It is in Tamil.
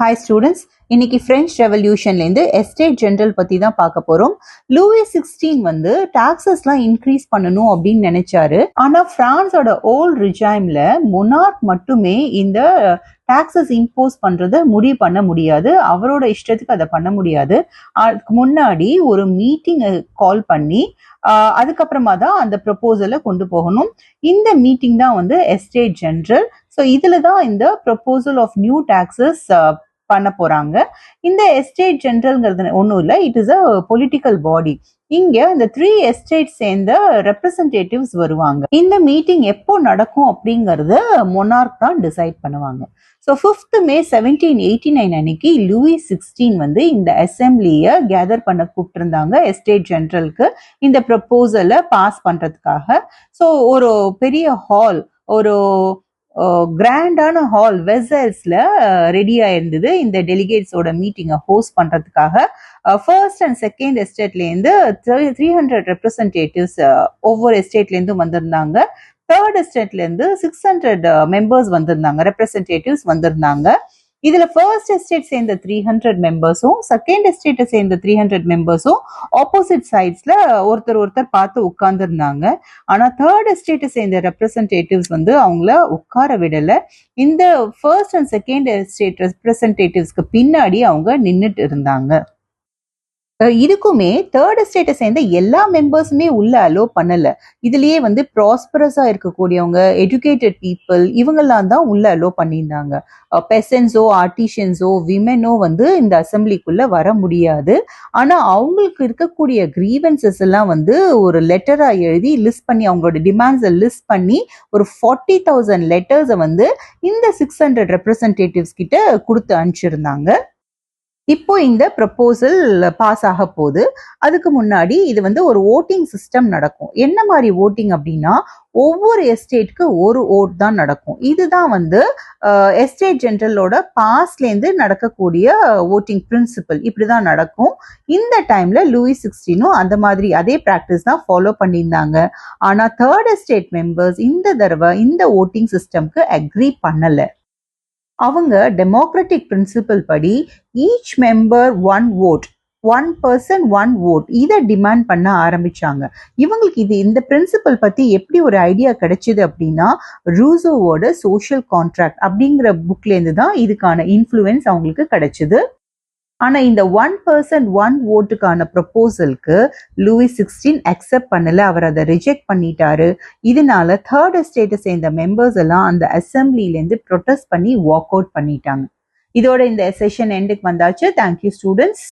ஹாய் ஸ்டூடெண்ட்ஸ், இன்னைக்கு பிரெஞ்ச் ரெவல்யூஷன்லேருந்து எஸ்டேட் ஜெனரல் பற்றி தான் பார்க்க போகிறோம். லூயி 16 வந்து டாக்ஸஸ்லாம் இன்க்ரீஸ் பண்ணணும் அப்படின்னு நினைச்சாரு. ஆனால் பிரான்ஸோட ஓல்ட் ரிஜைம்ல மொனார்க் மட்டுமே இந்த டாக்ஸஸ் இம்போஸ் பண்றத முடிவு பண்ண முடியாது. அவரோட இஷ்டத்துக்கு அதை பண்ண முடியாது. அதுக்கு முன்னாடி ஒரு மீட்டிங் கால் பண்ணி அதுக்கப்புறமா தான் அந்த ப்ரொபோசலை கொண்டு போகணும். இந்த மீட்டிங் தான் வந்து எஸ்டேட் ஜெனரல். ஸோ இதுல தான் இந்த ப்ரொபோசல் ஆஃப் நியூ டாக்ஸஸ் பண்ண போறாங்க. இந்த எஸ்டேட் ஜெனரல்ங்கிறது ஒன்றும் இல்லை, இட் இஸ் அ பொலிட்டிக்கல் பாடி. இங்க இந்த 3 எஸ்டேட் சேர்ந்த ரெப்ரசன்டேட்டிவ்ஸ் வருவாங்க. இந்த மீட்டிங் எப்போ நடக்கும் அப்படிங்கறத மொனார்க் தான் டிசைட் பண்ணுவாங்க. ஸோ 5th May 1789 அன்னைக்கு லூயி 16 வந்து இந்த அசம்பிளியை கேதர் பண்ண கூப்பிட்டுருந்தாங்க எஸ்டேட் ஜெனரலுக்கு இந்த ப்ரொபோசலை பாஸ் பண்றதுக்காக. ஸோ ஒரு பெரிய ஹால், ஒரு கிராண்டான ஹால் வெசல்ஸ்ல ரெடியா இருந்தது இந்த டெலிகேட்ஸோட மீட்டிங்கை ஹோஸ்ட் பண்றதுக்காக. ஃபர்ஸ்ட் அண்ட் செகண்ட் எஸ்டேட்ல இருந்து 300 ரெப்ரசன்டேட்டிவ்ஸ் ஒவ்வொரு எஸ்டேட்ல இருந்தும் வந்திருந்தாங்க. தேர்ட் எஸ்டேட்ல இருந்து 600 மெம்பர்ஸ் வந்திருந்தாங்க, ரெப்ரசன்டேட்டிவ்ஸ் வந்திருந்தாங்க. இதுல ஃபர்ஸ்ட் எஸ்டேட் சேர்ந்த 300 மெம்பர்ஸும் செகண்ட் எஸ்டேட்டை சேர்ந்த 300 மெம்பர்ஸும் ஆப்போசிட் சைட்ஸ்ல ஒருத்தர் பார்த்து உட்கார்ந்து இருந்தாங்க. ஆனா தேர்ட் எஸ்டேட்டை சேர்ந்த ரெப்ரசன்டேட்டிவ்ஸ் வந்து அவங்கள உட்கார விடல. இந்த ஃபர்ஸ்ட் அண்ட் செகண்ட் எஸ்டேட் ரெப்ரசன்டேட்டிவ்ஸ்க்கு பின்னாடி அவங்க நின்றுட்டு இருந்தாங்க. இதுக்குமே தேர்ட் எஸ்டேட்டை சேர்ந்த எல்லா மெம்பர்ஸுமே உள்ள அலோ பண்ணல. இதுலயே வந்து ப்ராஸ்பரஸா இருக்கக்கூடியவங்க, எஜுகேட்டட் பீப்புள், இவங்கெல்லாம் தான் உள்ள அலோ பண்ணியிருந்தாங்க. பெசன்ஸோ, ஆர்டிஷியன்ஸோ, விமெனோ வந்து இந்த அசம்பிளிக்குள்ள வர முடியாது. ஆனா அவங்களுக்கு இருக்கக்கூடிய கிரீவன்சஸ் எல்லாம் வந்து ஒரு லெட்டரா எழுதி லிஸ்ட் பண்ணி, அவங்களோட டிமாண்ட்ஸை லிஸ்ட் பண்ணி ஒரு 40,000 லெட்டர்ஸை வந்து இந்த 600 ரெப்ரசன்டேட்டிவ்ஸ் கிட்ட கொடுத்து அனுப்பிச்சிருந்தாங்க. இப்போ இந்த ப்ரொபோசல் பாஸ் ஆக போகுது. அதுக்கு முன்னாடி இது வந்து ஒரு ஓட்டிங் சிஸ்டம் நடக்கும். என்ன மாதிரி ஓட்டிங் அப்படின்னா, ஒவ்வொரு எஸ்டேட்க்கு ஒரு ஓட் தான் நடக்கும். இதுதான் வந்து எஸ்டேட் ஜெனரலோட பாஸ்ட்லேருந்து நடக்கக்கூடிய ஓட்டிங் பிரின்சிபல். இப்படிதான் நடக்கும். இந்த டைம்ல லூயி 16 அந்த மாதிரி அதே பிராக்டிஸ் தான் ஃபாலோ பண்ணியிருந்தாங்க. ஆனா தேர்ட் எஸ்டேட் மெம்பர்ஸ் இந்த தடவை இந்த ஓட்டிங் சிஸ்டம்க்கு அக்ரி பண்ணல. அவங்க டெமோக்ராட்டிக் பிரின்சிபல் படி each member 1 vote, 1 person 1 vote இதை டிமாண்ட் பண்ண ஆரம்பிச்சாங்க. இவங்களுக்கு இந்த பிரின்சிபல் பத்தி எப்படி ஒரு ஐடியா கிடைச்சது அப்படின்னா, ரூசோவோட சோஷியல் கான்ட்ராக்ட் அப்படிங்கிற புக்ல இருந்து தான் இதுக்கான இன்ஃப்ளூயன்ஸ் அவங்களுக்கு கிடைச்சது. ஆனா இந்த 1 person 1 voteக்கான ப்ரொபோசலுக்கு லூயி 16 அக்செப்ட் பண்ணல. அவர் அதை ரிஜெக்ட் பண்ணிட்டாரு. இதனால தேர்ட் எஸ்டேட்டை சேர்ந்த மெம்பர்ஸ் எல்லாம் அந்த அசம்பிளில இருந்து ப்ரொடெஸ்ட் பண்ணி வாக் அவுட் பண்ணிட்டாங்க. இதோட இந்த செஷன் எண்டுக்கு வந்தாச்சு. Thank you students.